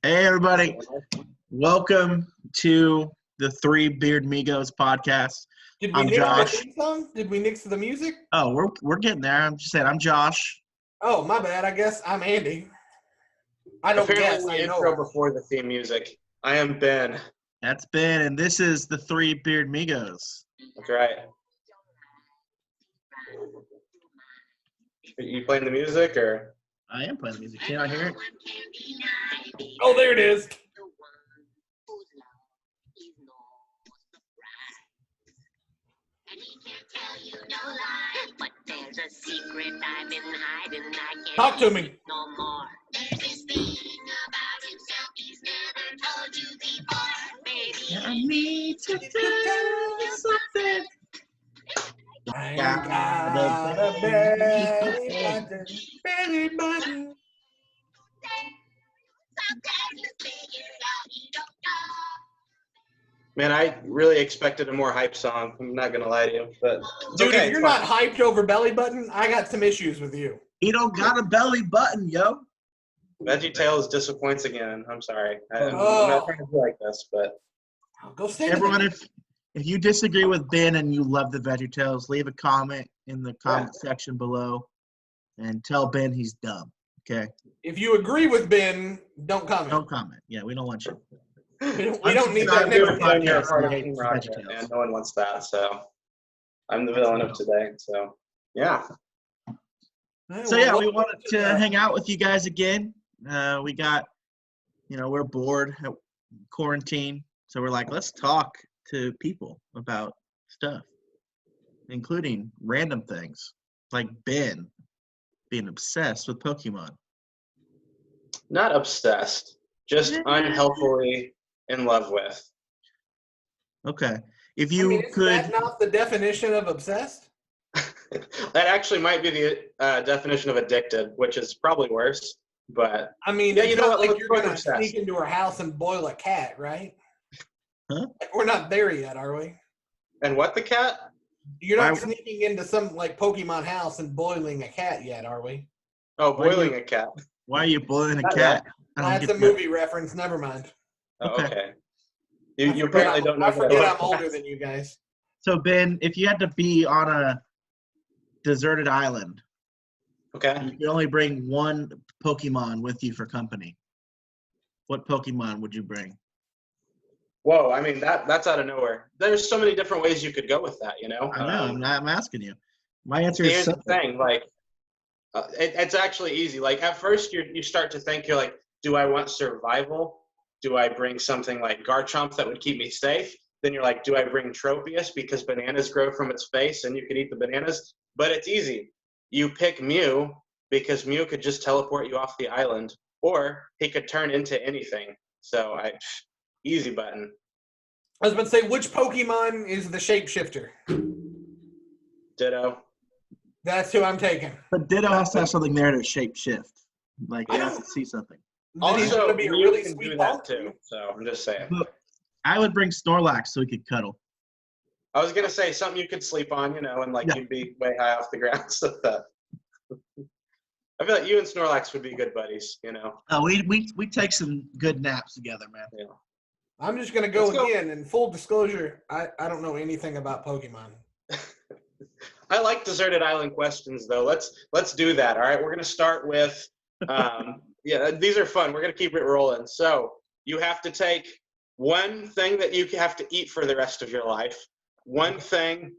Hey, everybody. Welcome to the Three Beardmigos podcast. Did we I'm nix Josh. the theme song? Did we nix the music? Oh, we're getting there. I'm just saying, I'm Josh. Oh, my bad. I guess I'm Andy. I don't Apparently guess. we I intro know. before the theme music. I am Ben. That's Ben, and this is the Three Beardmigos. That's right. Are you playing the music or? I am playing the music. Can I hear it? Oh, there it is. Talk to me. I need to tell you something. I got a belly button. Man, I really expected a more hype song. I'm not gonna lie to you, but it's Dude, okay, if you're it's not fine. hyped over belly button, I got some issues with you. He don't got a belly button, yo. VeggieTales disappoints again. I'm sorry. I'm Oh. not trying to be like this, but Go stand Everyone, in if you disagree with Ben and you love the VeggieTales, leave a comment in the comment section below and tell Ben he's dumb. Okay? If you agree with Ben, don't comment. Don't comment. Yeah, we don't want you. We don't need that I'm next doing When you're a podcast, part of we hate Team Rocket, VeggieTales. man, no one wants that. So I'm the villain of today. So yeah. So yeah, we wanted to hang out with you guys again. We got, we're bored at quarantine, so we're like, let's talk to people about stuff, including random things, like Ben being obsessed with Pokemon. Not obsessed, just unhealthily in love with. Okay, if you isn't that not the definition of obsessed? That actually might be the definition of addicted, which is probably worse. But I mean, yeah, it's you know not what? like you're Let's gonna obsessed. sneak into her house and boil a cat, right? Huh? Like, we're not there yet, are we? And what the cat? You're not Why- sneaking into some like Pokemon house and boiling a cat yet, are we? Oh, Why do boiling you- a cat. Why are you boiling a Not cat? I don't That's get a that. movie reference. Never mind. Oh, Okay. okay. You apparently don't know. I forget that. I'm older than you guys. So Ben, if you had to be on a deserted island, Okay. you could only bring one Pokemon with you for company. What Pokemon would you bring? Whoa, I mean that's out of nowhere. There's so many different ways you could go with that, you know. I know. I'm asking you. My answer is Here's the simple. thing, like it's actually easy. Like at first you start to think, you're like, do I want survival? Do I bring something like Garchomp that would keep me safe? Then you're like, do I bring Tropius because bananas grow from its face and you could eat the bananas? But it's easy. You pick Mew because Mew could just teleport you off the island, or he could turn into anything. So easy button. I was about to say, which Pokemon is the shapeshifter? Ditto. That's who I'm taking. But Ditto has to have something there to shape shift. Like, he Yeah. has to see something. Then he's Also, gonna be a Mew really can sweet do that punk. too. So I'm just saying. But I would bring Snorlax so he could cuddle. I was gonna say something you could sleep on, and like Yeah. you'd be way high off the ground. So that. I feel like you and Snorlax would be good buddies. We take some good naps together, man. Yeah. I'm just gonna go Let's go. again. And full disclosure, I don't know anything about Pokemon. I like deserted island questions though. Let's do that. All right, we're gonna start with these are fun. We're gonna keep it rolling. So you have to take one thing that you have to eat for the rest of your life, one thing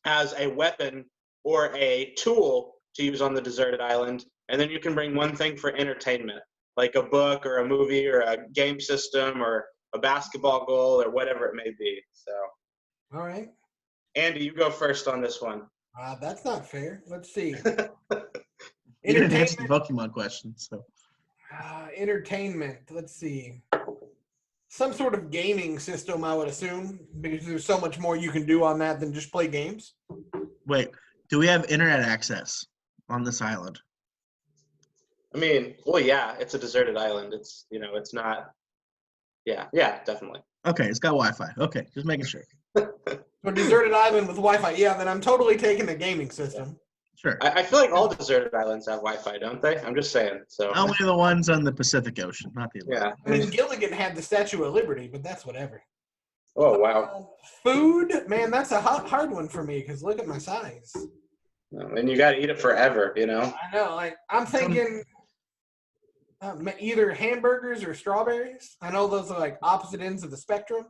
as a weapon or a tool to use on the deserted island, and then you can bring one thing for entertainment, like a book or a movie or a game system or a basketball goal or whatever it may be. So All right. Andy, you go first on this one. That's not fair. Let's see. You didn't answer the Entertainment. Pokemon question, so. Entertainment. Let's see. Some sort of gaming system, I would assume, because there's so much more you can do on that than just play games. Wait, do we have internet access on this island? I mean, well, yeah, it's a deserted island. It's, it's not. Yeah, definitely. Okay, it's got Wi-Fi. Okay, just making sure. So deserted island with Wi-Fi. Yeah, then I'm totally taking the gaming system. Sure. I feel like all deserted islands have Wi-Fi, don't they? I'm just saying. So Only the ones on the Pacific Ocean, not the yeah. I mean, Gilligan had the Statue of Liberty, but that's whatever. Oh wow. Food, man, that's a hard one for me because look at my size. And you got to eat it forever, you know. I know. Like I'm thinking either hamburgers or strawberries. I know those are like opposite ends of the spectrum,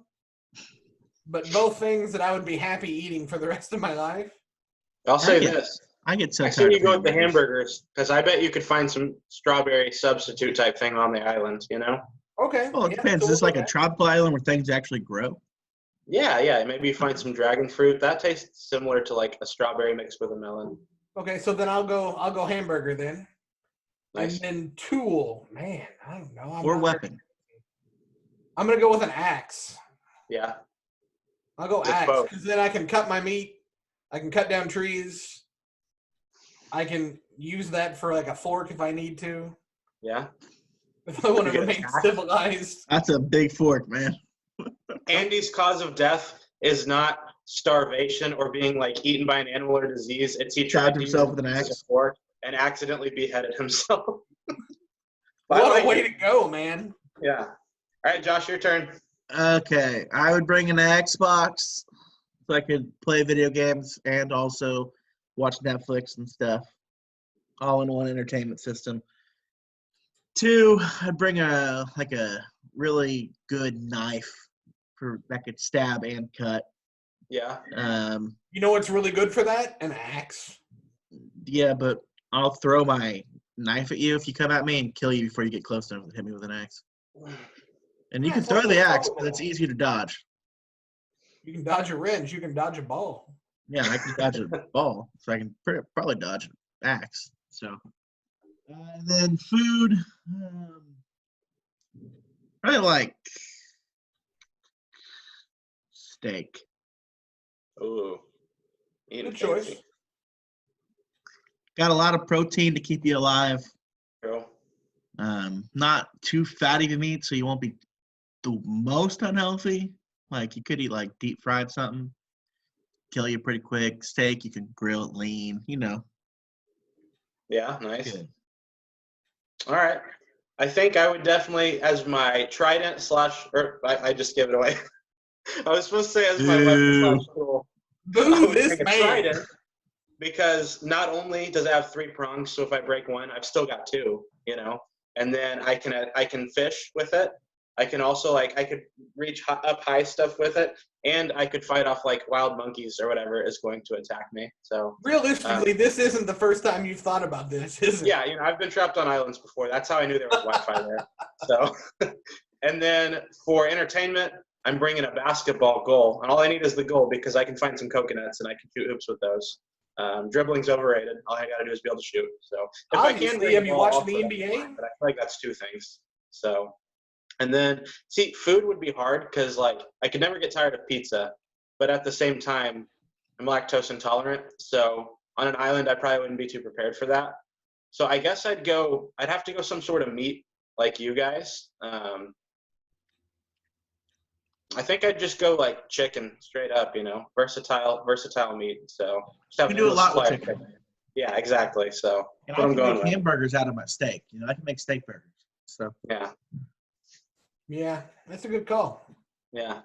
but both things that I would be happy eating for the rest of my life. I'll say this. I get so I tired say you of go with the hamburgers. hamburgers because I bet you could find some strawberry substitute type thing on the island, you know? Okay. Well, it depends. Is this like a tropical island where things actually grow? Yeah. Maybe you find some dragon fruit. That tastes similar to like a strawberry mixed with a melon. Okay, so then I'll go hamburger then. Nice. And then tool. Man, I don't know. Or weapon. I'm gonna go with an axe. Yeah. I'll go axe because then I can cut my meat. I can cut down trees. I can use that for like a fork if I need to. Yeah. If I want to remain civilized. That's a big fork, man. Andy's cause of death is not starvation or being like eaten by an animal or disease. It's he tried to himself with an axe a fork and accidentally beheaded himself. What a way to go, man. Yeah. All right, Josh, your turn. Okay, I would bring an Xbox so I could play video games and also watch Netflix and stuff. All in one entertainment system. 2, I'd bring a really good knife that could stab and cut. Yeah. You know what's really good for that? An axe. Yeah, but I'll throw my knife at you if you come at me and kill you before you get close enough to hit me with an axe. And you can throw the axe, but it's easier to dodge. You can dodge a wrench. You can dodge a ball. Yeah, I can dodge a ball, so I can probably dodge an axe. So, and then food, probably like steak. Ooh. Good choice. Got a lot of protein to keep you alive. True. Not too fatty to meat, so you won't be the most unhealthy. Like you could eat like deep fried something, kill you pretty quick. Steak, you can grill it lean, you know. Yeah, nice. Good. All right. I think I would definitely, as my trident I just gave it away. I was supposed to say as my weapon / tool. Boo, this man. Trident, because not only does it have 3 prongs, so if I break one, I've still got 2, you know. And then I can fish with it. I can also I could reach up high stuff with it, and I could fight off like wild monkeys or whatever is going to attack me. So realistically, this isn't the first time you've thought about this, is it? Yeah, you know, I've been trapped on islands before. That's how I knew there was Wi-Fi there. So, and then for entertainment, I'm bringing a basketball goal, and all I need is the goal because I can find some coconuts and I can shoot hoops with those. Dribbling's overrated. All I got to do is be able to shoot. So if obviously, I can, have you watched the NBA? But I feel like that's 2 things. So. And then, see, food would be hard because, like, I could never get tired of pizza. But at the same time, I'm lactose intolerant. So on an island, I probably wouldn't be too prepared for that. So I guess I'd have to go some sort of meat like you guys. I think I'd just go, like, chicken straight up, you know, versatile meat. So you can do a lot with chicken. Yeah, exactly. So and I can make hamburgers out of my steak. You know, I can make steak burgers. So yeah. Yeah, that's a good call. Yeah.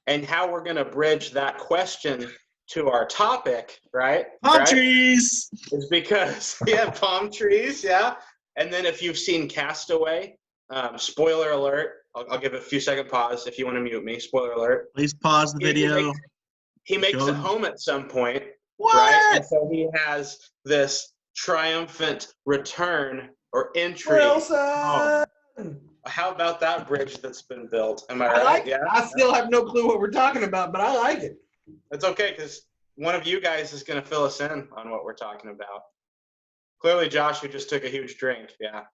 And how we're going to bridge that question to our topic, right? Palm trees! Is because, palm trees, yeah. And then if you've seen Castaway, spoiler alert, I'll give a few second pause if you want to mute me, spoiler alert. Please pause the video. He makes it home at some point, what? Right? And so he has this triumphant return or entry. Wilson! How about that bridge that's been built? Am I right? Yeah. I still have no clue what we're talking about, but I like it. It's okay because one of you guys is going to fill us in on what we're talking about. Clearly, Josh, who just took a huge drink. Yeah.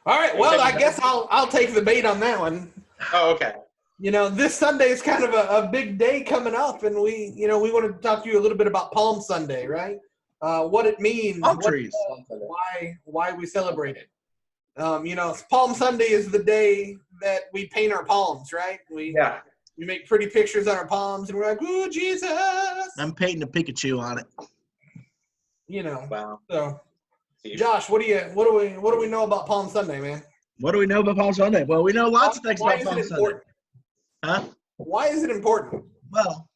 All right. Well, I guess I'll take the bait on that one. Oh, okay. You know, this Sunday is kind of a big day coming up, and we want to talk to you a little bit about Palm Sunday, right? What it means, palm trees. Why we celebrate it. Palm Sunday is the day that we paint our palms, right? We make pretty pictures on our palms, and we're like, "Ooh, Jesus!" I'm painting a Pikachu on it. You know. Wow. So, Josh, what do we know about Palm Sunday, man? What do we know about Palm Sunday? Well, we know lots of things about Palm Sunday. Huh? Why is it important? Well,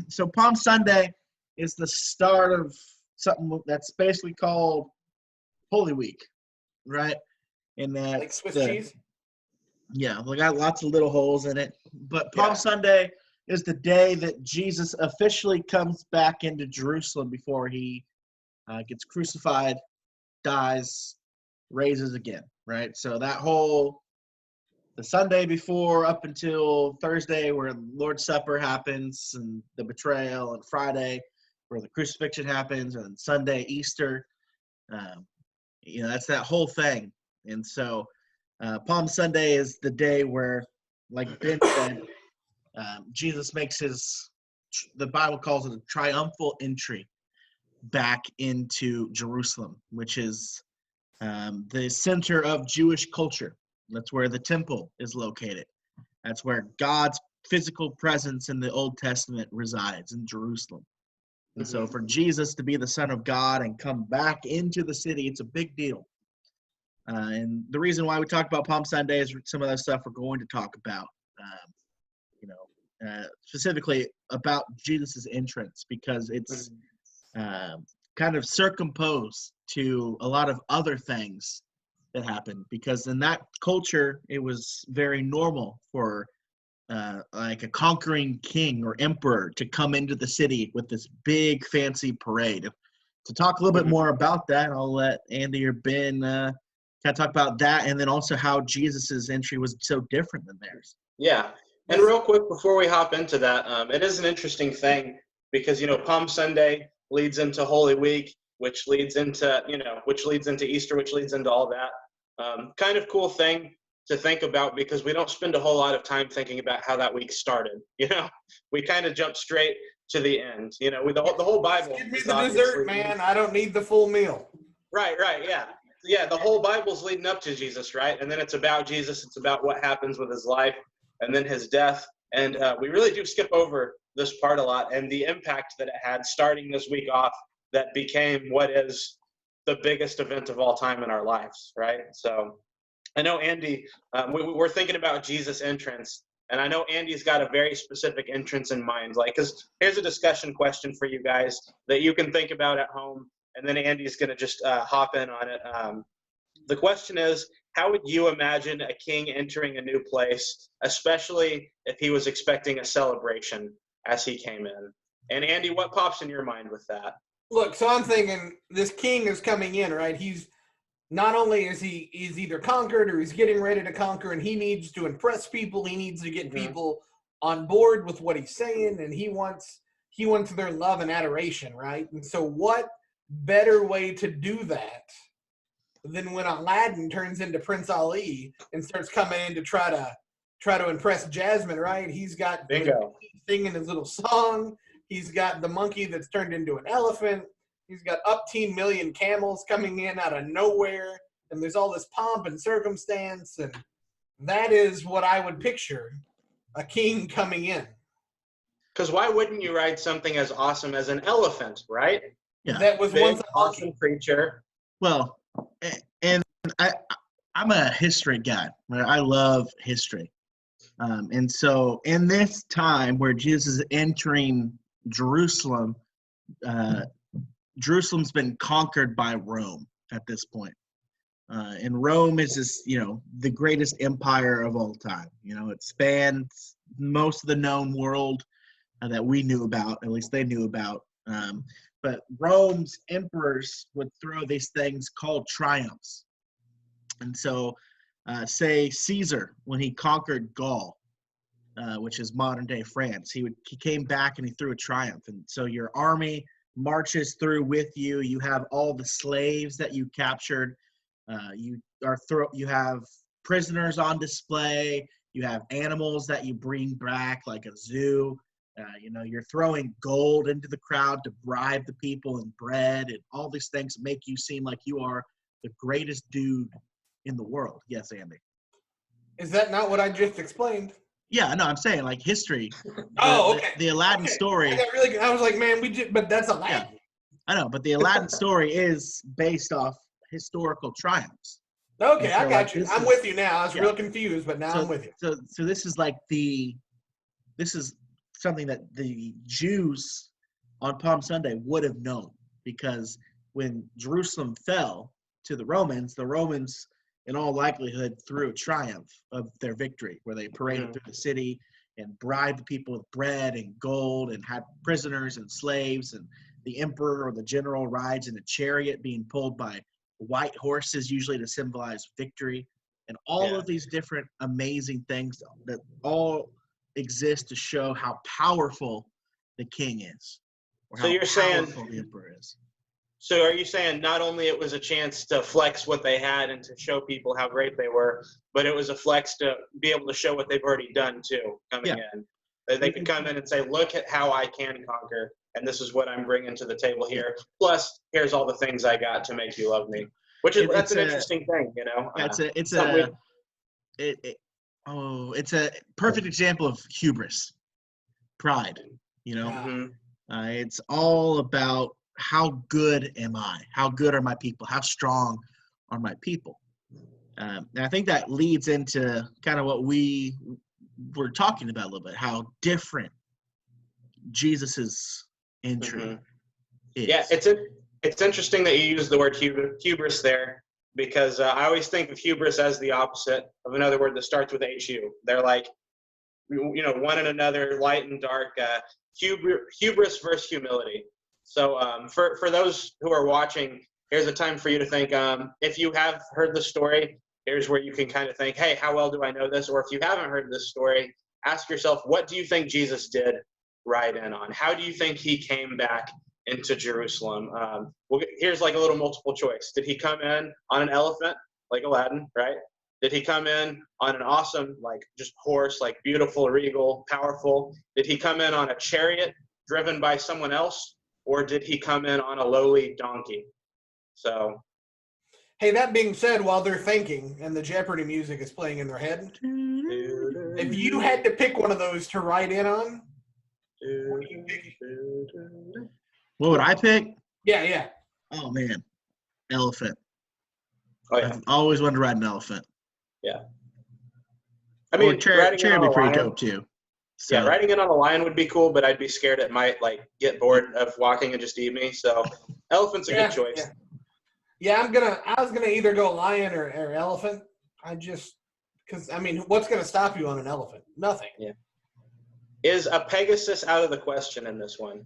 so Palm Sunday is the start of something that's basically called Holy Week, right? And that Like Swiss cheese? Yeah, we got lots of little holes in it. But Palm Sunday is the day that Jesus officially comes back into Jerusalem before he gets crucified, dies, raises again, right? So that the Sunday before up until Thursday where Lord's Supper happens and the betrayal, and Friday where the crucifixion happens, and Sunday, Easter, that's that whole thing. And so Palm Sunday is the day where, like Ben said, Jesus makes the Bible calls it a triumphal entry back into Jerusalem, which is the center of Jewish culture. That's where the temple is located. That's where God's physical presence in the Old Testament resides, in Jerusalem. And so for Jesus to be the Son of God and come back into the city, it's a big deal. And the reason why we talk about Palm Sunday is some of that stuff we're going to talk about, specifically about Jesus' entrance, because it's kind of circumposed to a lot of other things that happened. Because in that culture, it was very normal for like a conquering king or emperor to come into the city with this big fancy parade. To talk a little bit more about that, I'll let Andy or Ben kind of talk about that, and then also how Jesus's entry was so different than theirs. Yeah, and real quick before we hop into that, it is an interesting thing because Palm Sunday leads into Holy Week, which leads into Easter, which leads into all that. Kind of cool thing to think about because we don't spend a whole lot of time thinking about how that week started. We kind of jump straight to the end. The whole Bible. Give me the dessert, man. I don't need the full meal. Right, yeah. The whole Bible's leading up to Jesus, right? And then it's about Jesus. It's about what happens with his life and then his death. And we really do skip over this part a lot and the impact that it had starting this week off that became what is the biggest event of all time in our lives, right? So I know Andy, we're thinking about Jesus' entrance, and I know Andy's got a very specific entrance in mind. Because here's a discussion question for you guys that you can think about at home, and then Andy's going to just hop in on it. The question is, how would you imagine a king entering a new place, especially if he was expecting a celebration as he came in? And Andy, what pops in your mind with that? Look, so I'm thinking this king is coming in, right? He's not only is either conquered or he's getting ready to conquer, and he needs to impress people. He needs to get people on board with what he's saying, and he wants their love and adoration, right? And so what better way to do that than when Aladdin turns into Prince Ali and starts coming in to try to impress Jasmine, right? He's got Bingo. Singing his little song. He's got the monkey that's turned into an elephant. He's got 18 million camels coming in out of nowhere, and there's all this pomp and circumstance, and that is what I would picture, a king coming in. Because why wouldn't you ride something as awesome as an elephant, right? Yeah. That was once an awesome creature. Well, and I'm a history guy. Right? I love history. And so in this time where Jesus is entering Jerusalem, Jerusalem's been conquered by Rome at this point. And Rome is this, the greatest empire of all time. It spans most of the known world that we knew about, at least they knew about. But Rome's emperors would throw these things called triumphs. And so, say Caesar, when he conquered Gaul, which is modern-day France, he came back and he threw a triumph. And so your army marches through with you. You have all the slaves that you captured. You have prisoners on display. You have animals that you bring back, like a zoo. You're throwing gold into the crowd to bribe the people, and bread, and all these things make you seem like you are the greatest dude in the world. Yes, Andy. Is that not what I just explained? Yeah, no, I'm saying like history. Okay. The Aladdin story. I was like, man, but that's Aladdin. I know, but the Aladdin story is based off historical triumphs. Okay, so, I got you. I'm with you now. I was real confused, but now I'm with you. So this is like this is something that the Jews on Palm Sunday would have known, because when Jerusalem fell to the Romans in all likelihood threw a triumph of their victory, where they paraded through the city and bribed people with bread and gold and had prisoners and slaves, and the emperor or the general rides in a chariot being pulled by white horses, usually to symbolize victory, and all of these different amazing things that all exist to show how powerful the king is, or So how you're saying powerful the emperor is. So are you saying not only it was a chance to flex what they had and to show people how great they were, but it was a flex to be able to show what they've already done too, coming in? They could come in and say, look at how I can conquer, and this is what I'm bringing to the table here. Plus, here's all the things I got to make you love me. That's an interesting thing, you know? It's a perfect example of hubris, pride, you know? It's all about, how good am I? How good are my people? How strong are my people? And I think that leads into kind of what we were talking about a little bit, how different Jesus's entry is. Yeah, it's interesting that you use the word hubris there, because I always think of hubris as the opposite of another word that starts with HU. They're like, you know, one and another, light and dark, hubris versus humility. So for those who are watching, here's a time for you to think, if you have heard the story, here's where you can kind of think, hey, how well do I know this? Or if you haven't heard this story, ask yourself, what do you think Jesus did ride in on? How do you think he came back into Jerusalem? Here's like a little multiple choice. Did he come in on an elephant like Aladdin, right? Did he come in on an awesome, like just horse, like beautiful, regal, powerful? Did he come in on a chariot driven by someone else? Or did he come in on a lowly donkey? So, hey, that being said, while they're thinking and the Jeopardy music is playing in their head, if you had to pick one of those to ride in on, what would you pick? What would I pick? Yeah. Oh man, elephant. Oh, yeah. I've always wanted to ride an elephant. Yeah. I mean, chariot would be pretty dope too. So. Yeah, riding in on a lion would be cool, but I'd be scared it might like get bored of walking and just eat me. So, elephant's a good choice. Yeah, I was gonna either go lion or elephant. Because I mean, what's gonna stop you on an elephant? Nothing. Yeah. Is a Pegasus out of the question in this one?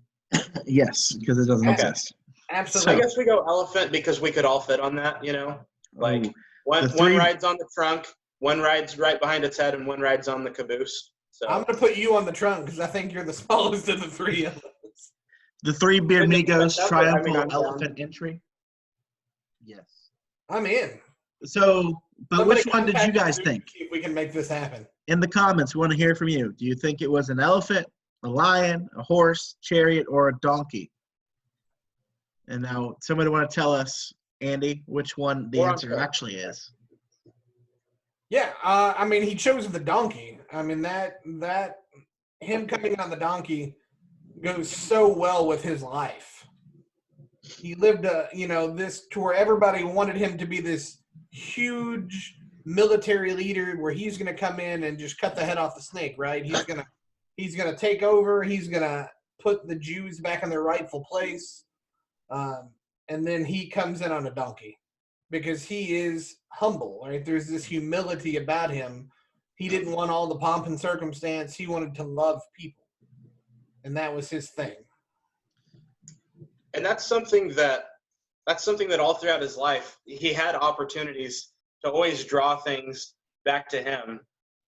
Yes, because it doesn't exist. Absolutely. I guess we go elephant because we could all fit on that. You know, like one rides on the trunk, one rides right behind its head, and one rides on the caboose. So I'm going to put you on the trunk because I think you're the smallest of the three of us. The three Beardmigos triumphal elephant entry? Yes. I'm in. So, but which one did you guys think? See if we can make this happen. In the comments, we want to hear from you. Do you think it was an elephant, a lion, a horse, chariot, or a donkey? And now, somebody want to tell us, Andy, which one the answer actually is? Yeah, I mean, he chose the donkey. I mean, that him coming on the donkey goes so well with his life. He lived this to where everybody wanted him to be this huge military leader where he's going to come in and just cut the head off the snake, right? He's going to take over. He's going to put the Jews back in their rightful place. And then he comes in on a donkey. Because he is humble, right? There's this humility about him. He didn't want all the pomp and circumstance. He wanted to love people. And that was his thing. And that's something that all throughout his life, he had opportunities to always draw things back to him.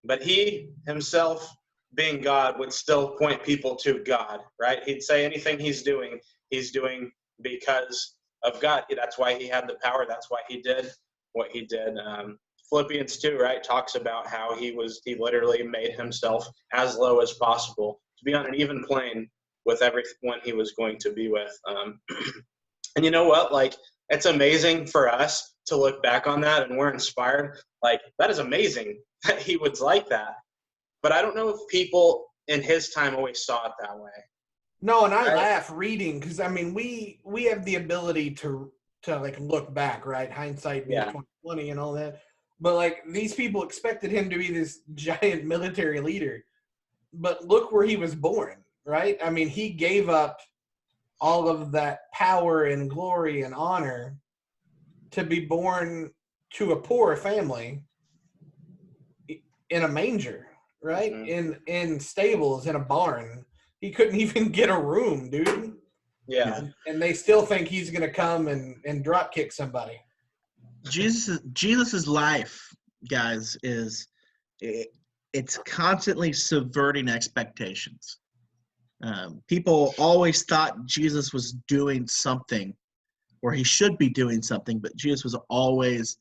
But he himself, being God, would still point people to God, right? He'd say anything he's doing because of God. That's why he had the power. That's why he did what he did. Philippians 2, right, talks about how he literally made himself as low as possible to be on an even plane with everyone he was going to be with. And you know what? Like, it's amazing for us to look back on that, and we're inspired. Like, that is amazing that he was like that. But I don't know if people in his time always saw it that way. No, and I laugh reading because I mean we have the ability to like look back, right? Hindsight being 20/20 and all that. But like these people expected him to be this giant military leader. But look where he was born, right? I mean, he gave up all of that power and glory and honor to be born to a poor family in a manger, right? In stables, in a barn. He couldn't even get a room, dude. Yeah. And they still think he's going to come and drop kick somebody. Jesus's life, guys, it's constantly subverting expectations. People always thought Jesus was doing something, or he should be doing something, but Jesus was always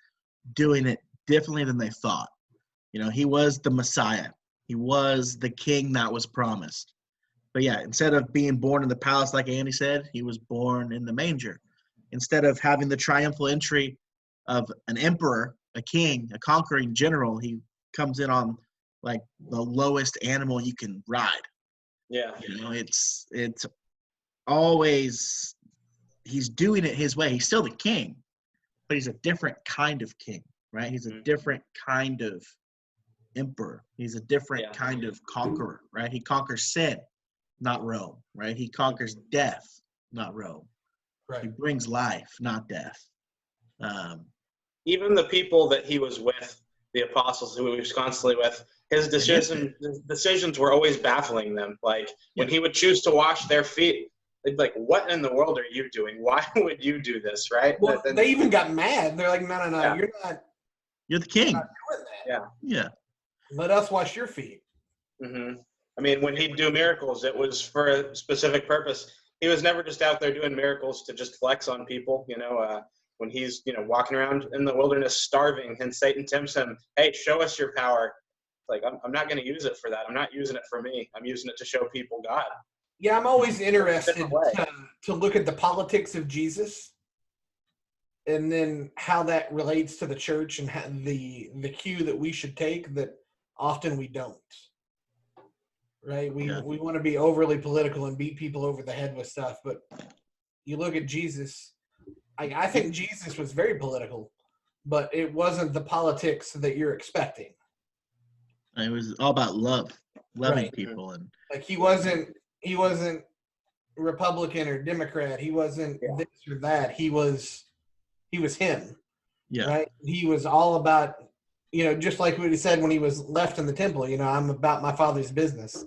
doing it differently than they thought. You know, he was the Messiah. He was the king that was promised. But yeah, instead of being born in the palace, like Andy said, he was born in the manger. Instead of having the triumphal entry of an emperor, a king, a conquering general, he comes in on like the lowest animal you can ride. Yeah. You know, it's always, he's doing it his way. He's still the king, but he's a different kind of king, right? He's a different kind of emperor. He's a different kind of conqueror, right? He conquers sin, not Rome, right? He conquers death, not Rome. Right. He brings life, not death. Even the people that he was with, the apostles who he was constantly with, his decisions were always baffling them. Like when he would choose to wash their feet, they'd be like, "What in the world are you doing? Why would you do this?" Right? Well, they even got mad. They're like, "No, you're not. You're the king. You're not doing that. Yeah. Let us wash your feet." Mm-hmm. I mean, when he'd do miracles, it was for a specific purpose. He was never just out there doing miracles to just flex on people. You know, when he's walking around in the wilderness starving, and Satan tempts him, "Hey, show us your power." Like, I'm not going to use it for that. I'm not using it for me. I'm using it to show people God. Yeah, I'm always interested to look at the politics of Jesus and then how that relates to the church and how the cue that we should take that often we don't. Right? We want to be overly political and beat people over the head with stuff, but you look at Jesus, I think Jesus was very political, but it wasn't the politics that you're expecting. It was all about loving people, and like he wasn't Republican or Democrat. He wasn't this or that. He was him. Yeah. Right. He was all about, just like what he said when he was left in the temple. I'm about my Father's business.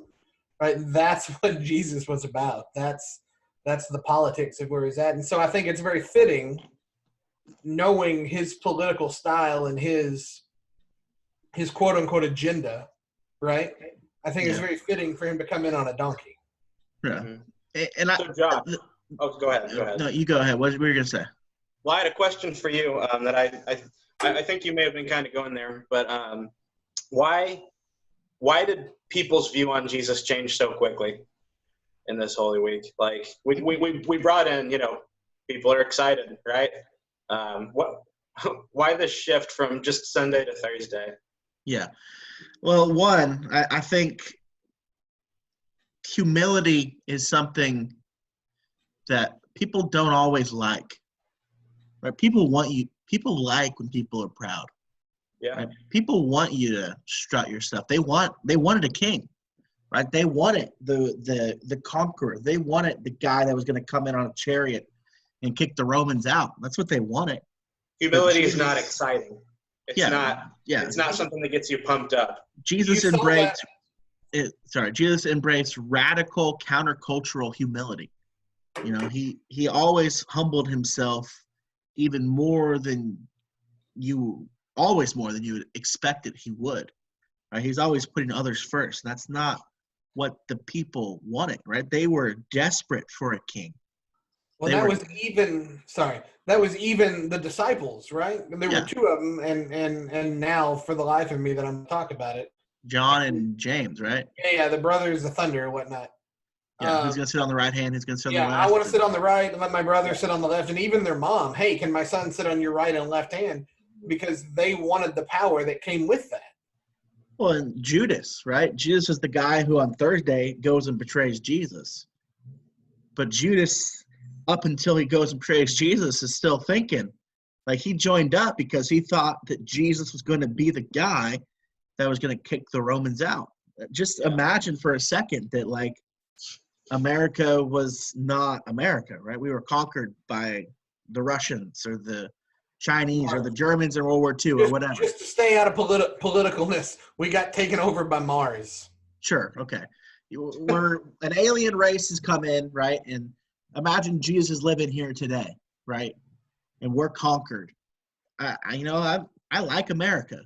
Right. That's what Jesus was about. That's the politics of where he's at. And so I think it's very fitting, knowing his political style and his quote unquote agenda, right? I think it's very fitting for him to come in on a donkey. Yeah. Mm-hmm. And so Josh, go ahead. No, you go ahead. What were you gonna say? Well, I had a question for you that I think you may have been kind of going there, but why did people's view on Jesus change so quickly in this Holy Week? Like we brought in, people are excited, right? Why the shift from just Sunday to Thursday? Yeah. Well, one, I think humility is something that people don't always like. Right? People like when people are proud. Yeah. Right? People want you to strut your stuff. They wanted a king. Right? They wanted the conqueror. They wanted the guy that was going to come in on a chariot and kick the Romans out. That's what they wanted. Humility is not exciting. It's not. Yeah. It's not something that gets you pumped up. Jesus embraced radical countercultural humility. He always humbled himself even more than you expected he would. Right? He's always putting others first. That's not what the people wanted, right? They were desperate for a king. Well, that was even the disciples, right? There were two of them, and now for the life of me that I'm going to talk about it. John and James, right? Yeah, the brothers of thunder and whatnot. Yeah, who's going to sit on the right hand? Who's going to sit on the left? Yeah, I want to sit on the right and let my brother sit on the left. And even their mom, hey, can my son sit on your right and left hand? Because they wanted the power that came with that. Well, and Judas, right? Judas is the guy who on Thursday goes and betrays Jesus. But Judas, up until he goes and prays Jesus, is still thinking. Like, he joined up because he thought that Jesus was going to be the guy that was going to kick the Romans out. Just imagine for a second that, like, America was not America, right? We were conquered by the Russians or the Chinese or the Germans in World War II or whatever. Just to stay out of politicalness, we got taken over by Mars. Sure, okay. We're an alien race has come in, right? And imagine Jesus living here today, right? And we're conquered. I like America.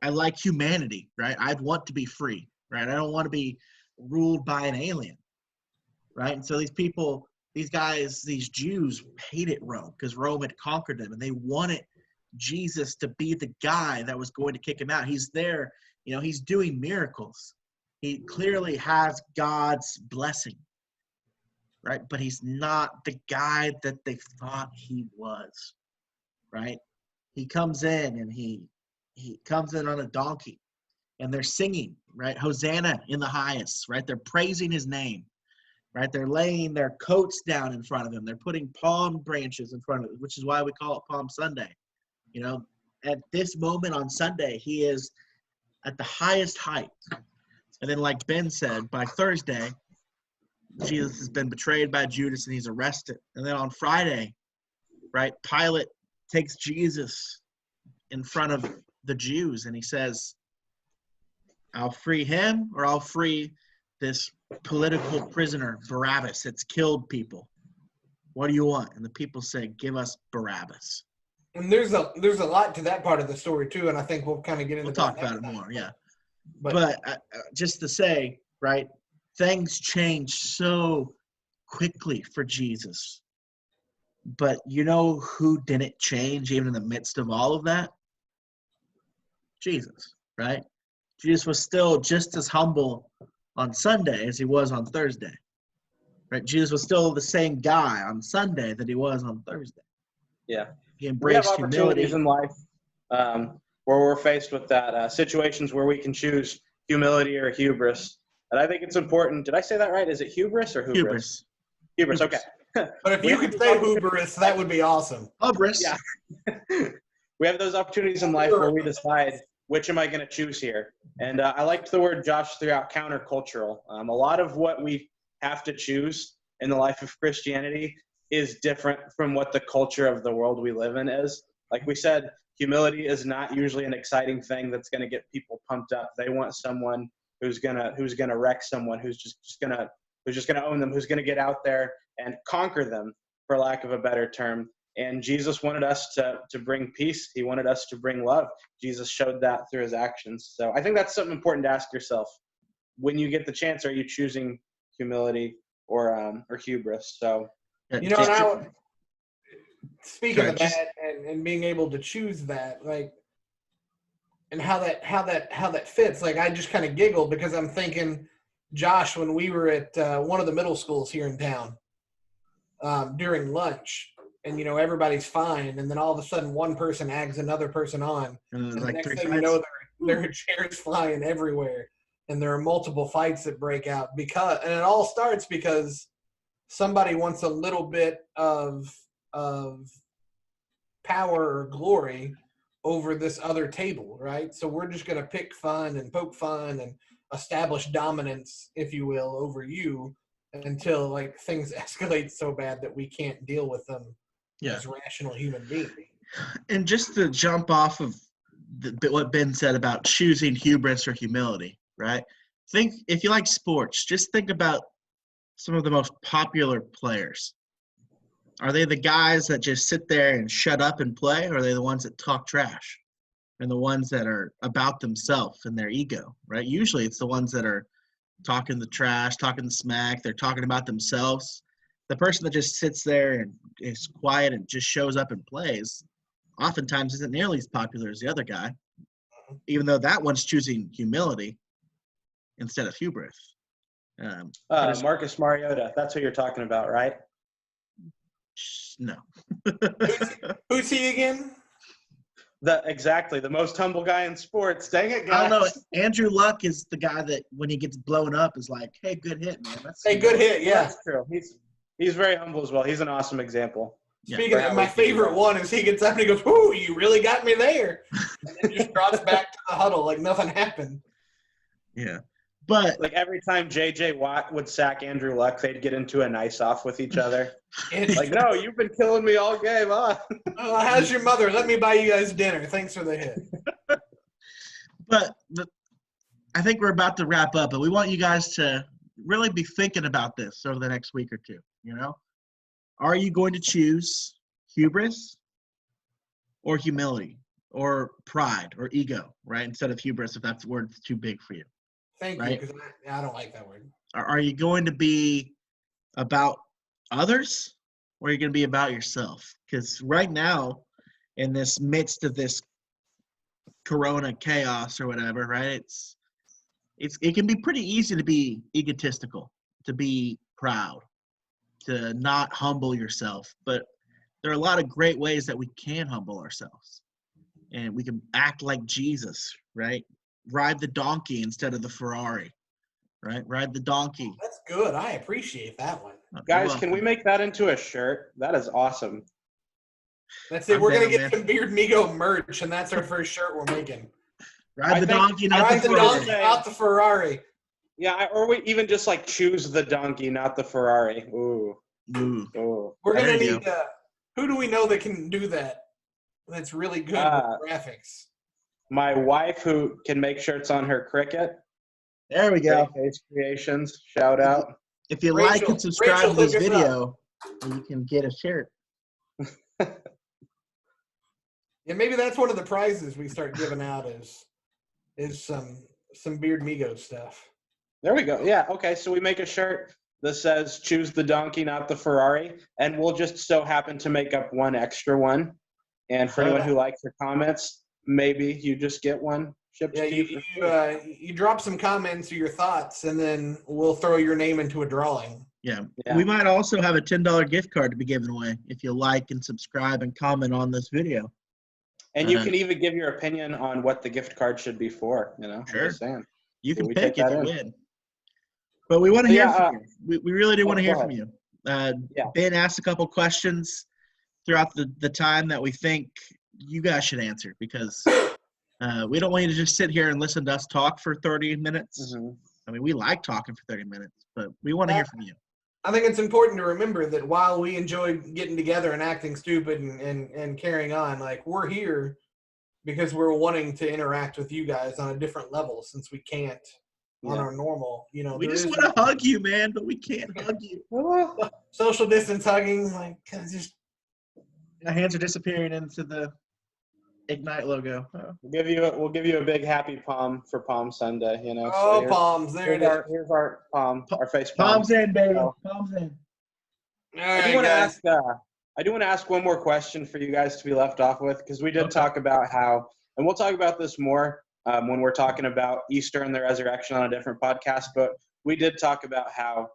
I like humanity, right? I'd want to be free, right? I don't want to be ruled by an alien, right? And so these guys, these Jews hated Rome because Rome had conquered them, and they wanted Jesus to be the guy that was going to kick him out. He's there, he's doing miracles. He clearly has God's blessing, right? But he's not the guy that they thought he was, right? He comes in and he comes in on a donkey, and they're singing, right? Hosanna in the highest, right? They're praising his name, right? They're laying their coats down in front of him. They're putting palm branches in front of him, which is why we call it Palm Sunday. At this moment on Sunday, he is at the highest height. And then, like Ben said, by Thursday, Jesus has been betrayed by Judas and he's arrested. And then on Friday, right, Pilate takes Jesus in front of the Jews and he says, I'll free him or I'll free this political prisoner, Barabbas, that's killed people. What do you want? And the people say, give us Barabbas. And there's a lot to that part of the story too, and I think we'll kind of get into that. We'll talk about it more, yeah. But just to say, right, things change so quickly for Jesus. But you know who didn't change even in the midst of all of that? Jesus, right? Jesus was still just as humble on Sunday as he was on Thursday. Right? Jesus was still the same guy on Sunday that he was on Thursday. Yeah. He embraced humility. We have opportunities in life where we're faced with that, situations where we can choose humility or hubris. And I think it's important. Did I say that right? Is it hubris or hubris? Hubris, okay. But if you could say hubris, that would be awesome. Hubris. Yeah. We have those opportunities in life where we decide, which am I going to choose here? And I liked the word Josh threw out, countercultural. A lot of what we have to choose in the life of Christianity is different from what the culture of the world we live in is. Like we said, humility is not usually an exciting thing that's going to get people pumped up. They want someone who's gonna wreck someone, who's just gonna own them, who's gonna get out there and conquer them, for lack of a better term. And Jesus wanted us to bring peace. He wanted us to bring love. Jesus showed that through his actions. So I think that's something important to ask yourself. When you get the chance, are you choosing humility or hubris? So, speaking of that and being able to choose that, like, and how that fits, like, I just kind of giggled because I'm thinking, Josh, when we were at one of the middle schools here in town during lunch, and everybody's fine, and then all of a sudden one person aggs another person on, and the next thing you know, there are chairs flying everywhere, and there are multiple fights that break out and it all starts because somebody wants a little bit of power or glory over this other table, right? So we're just going to pick fun and poke fun and establish dominance, if you will, over you until, like, things escalate so bad that we can't deal with them as rational human beings. And just to jump off of what Ben said about choosing hubris or humility, right? Think, if you like sports, just think about some of the most popular players. Are they the guys that just sit there and shut up and play, or are they the ones that talk trash and the ones that are about themselves and their ego, right? Usually it's the ones that are talking the trash, talking the smack, they're talking about themselves. The person that just sits there and is quiet and just shows up and plays oftentimes isn't nearly as popular as the other guy, even though that one's choosing humility instead of hubris. Marcus Mariota, that's who you're talking about, right? No. Who's he again? Exactly, the most humble guy in sports. Dang it, guys. I don't know. Andrew Luck is the guy that when he gets blown up is like, hey, good hit, man. Good hit, yeah. That's true. He's very humble as well. He's an awesome example. Speaking of, my favorite one is he gets up and he goes, "Ooh, you really got me there," and then just drops back to the huddle like nothing happened. Yeah, but like every time J.J. Watt would sack Andrew Luck, they'd get into a nice off with each other. Like, no, you've been killing me all game, huh? How's your mother? Let me buy you guys dinner. Thanks for the hit. But I think we're about to wrap up, but we want you guys to really be thinking about this over the next week or two. You know, are you going to choose hubris or humility or pride or ego, right? Instead of hubris, if that's word too big for you. Thank you, because I don't like that word. Are you going to be about others or are you going to be about yourself? Because right now, in this midst of this corona chaos or whatever, right? It can be pretty easy to be egotistical, to be proud, to not humble yourself. But there are a lot of great ways that we can humble ourselves. And we can act like Jesus, right? Ride the donkey instead of the Ferrari, right? Ride the donkey. That's good. I appreciate that one. Guys, can we make that into a shirt? That is awesome. That's it. We're going to get some Beardmigo merch, and that's our first shirt we're making. Ride the donkey, not the Ferrari. Ride the donkey, not the Ferrari. Yeah, or we even just like choose the donkey, not the Ferrari. Ooh. Ooh. We're going to need who do we know that can do that? That's really good with graphics. My wife, who can make shirts on her Cricut. There we go. Face Creations. Shout out. If you like and subscribe to this video, you can get a shirt. Yeah, maybe that's one of the prizes we start giving out is some Beardmigos stuff. There we go. Yeah. Okay. So we make a shirt that says "Choose the donkey, not the Ferrari," and we'll just so happen to make up one extra one. And for anyone who likes the comments, maybe you just get one shipped to you. You drop some comments or your thoughts, and then we'll throw your name into a drawing. Yeah. We might also have a $10 gift card to be given away if you like and subscribe and comment on this video. And you can even give your opinion on what the gift card should be for. You know, sure. You can we pick if you win. But we want to hear from you. We really do want to hear from you. Ben asked a couple questions throughout the time that we think you guys should answer, because we don't want you to just sit here and listen to us talk for 30 minutes. Mm-hmm. I mean, we like talking for 30 minutes, but we want to hear from you. I think it's important to remember that while we enjoy getting together and acting stupid and carrying on, like, we're here because we're wanting to interact with you guys on a different level, since we can't on our normal, you know. We just want to hug you, man, but we can't hug you. Social distance hugging, like, just. My hands are disappearing into the Ignite logo. We'll give you a big happy palm for Palm Sunday. You know. Oh, so palms! There it is. Here's our palm, our face palm. Palms in, baby. Palms in. All right, guys. I do want to ask one more question for you guys to be left off with, because we did talk about how, and we'll talk about this more when we're talking about Easter and the resurrection on a different podcast. But we did talk about how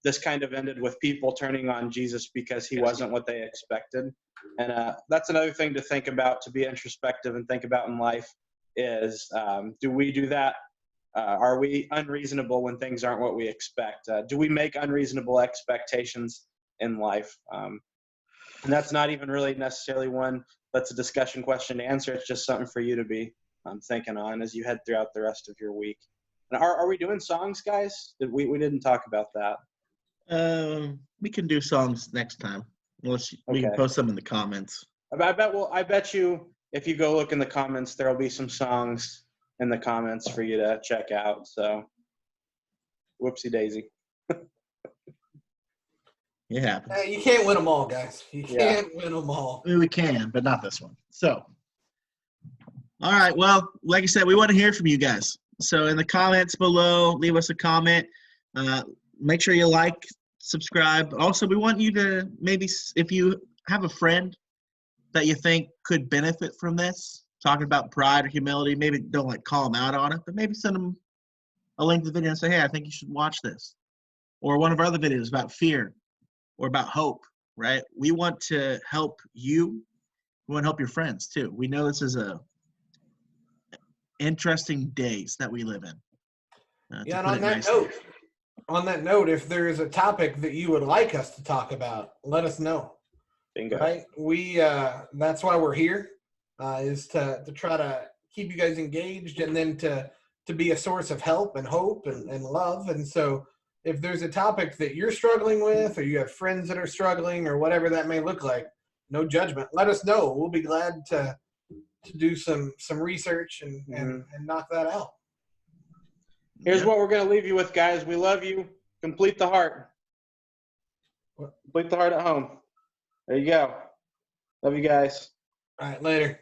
this kind of ended with people turning on Jesus because he wasn't what they expected. And that's another thing to think about, to be introspective and think about in life is, do we do that? Are we unreasonable when things aren't what we expect? Do we make unreasonable expectations in life? And that's not even really necessarily one that's a discussion question to answer. It's just something for you to be thinking on as you head throughout the rest of your week. And are we doing songs, guys? We didn't talk about that. We can do songs next time. We can post them in the comments. I bet you if you go look in the comments, there'll be some songs in the comments for you to check out. So, whoopsie daisy. Yeah. You can't win them all, guys. You can't win them all. I mean, we can, but not this one. So, all right. Well, like I said, we want to hear from you guys. So in the comments below, leave us a comment. Make sure you like, subscribe. Also, we want you to maybe, if you have a friend that you think could benefit from this, talking about pride or humility, maybe don't call them out on it, but maybe send them a link to the video and say, hey, I think you should watch this. Or one of our other videos about fear or about hope, right? We want to help you. We want to help your friends too. We know this is interesting days that we live in. And on that note, On that note, if there is a topic that you would like us to talk about, let us know. Bingo. Right? That's why we're here, is to try to keep you guys engaged and then to be a source of help and hope and love. And so if there's a topic that you're struggling with, or you have friends that are struggling, or whatever that may look like, no judgment. Let us know. We'll be glad to do some research and knock that out. Here's what we're going to leave you with, guys. We love you. Complete the heart. Complete the heart at home. There you go. Love you guys. All right, later.